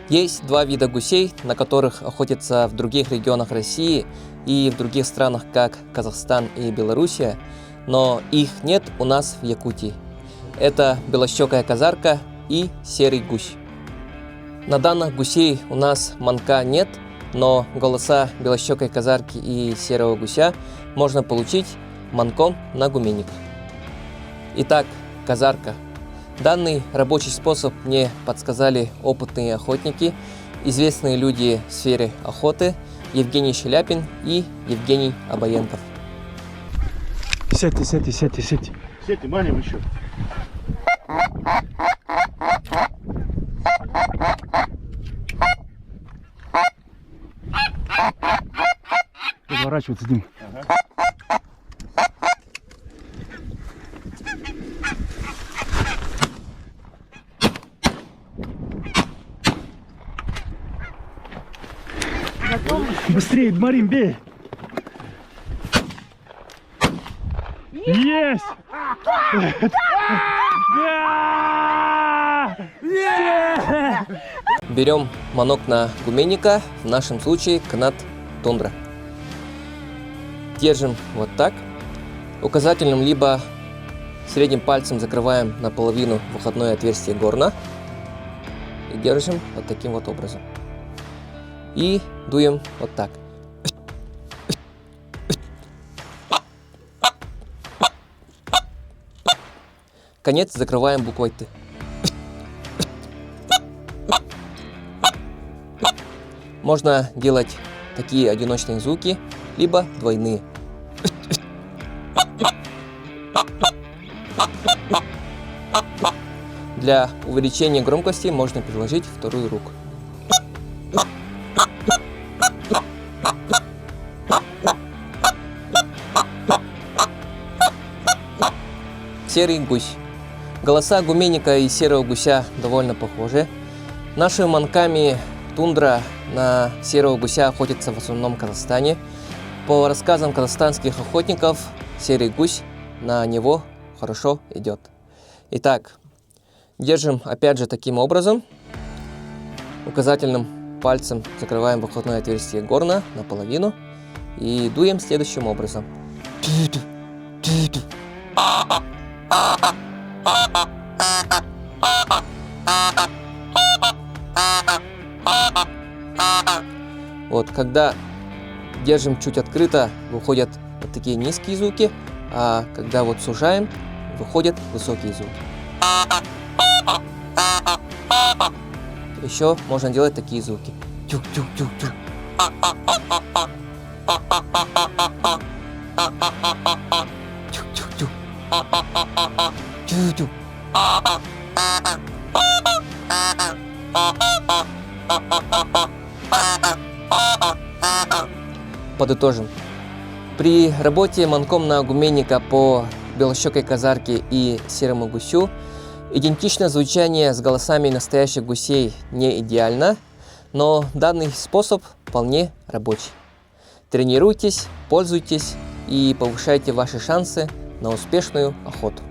Есть два вида гусей, на которых охотятся в других регионах России и в других странах, как Казахстан и Белоруссия, но их нет у нас в Якутии. Это белощекая казарка и серый гусь. На данных гусей у нас манка нет, но голоса белощекой казарки и серого гуся можно получить манком на гуменниках. Итак, казарка. Данный рабочий способ мне подсказали опытные охотники, известные люди в сфере охоты Евгений Шеляпин и Евгений Обоенков. Сядьте. Сядьте, маним еще. Разворачиваться, Дим. Ага. Быстрее, Марин, бей! Есть! Берем манок на гуменника, в нашем случае канат тундра. Держим вот так. Указательным либо средним пальцем закрываем наполовину выходное отверстие горна. И держим вот таким вот образом. И дуем вот так. Конец закрываем буквой Т. Можно делать такие одиночные звуки, либо двойные. Для увеличения громкости можно приложить вторую руку. Серый гусь. Голоса гуменника и серого гуся довольно похожи. Нашими манками тундра на серого гуся охотится в основном в Казахстане. По рассказам казахстанских охотников, серый гусь на него хорошо идет. Итак, держим опять же таким образом. Указательным пальцем закрываем выходное отверстие горна наполовину и дуем следующим образом. Вот, когда держим чуть открыто, выходят вот такие низкие звуки, а когда вот сужаем, выходят высокие звуки. Еще можно делать такие звуки. Тюк-тюк-тюк-тюк. Тюк-тюк-тюк. Тюк-тюк. Подытожим. При работе манком на гуменника по белощекой казарке и серому гусю идентичное звучание с голосами настоящих гусей не идеально, но данный способ вполне рабочий. Тренируйтесь, пользуйтесь и повышайте ваши шансы на успешную охоту.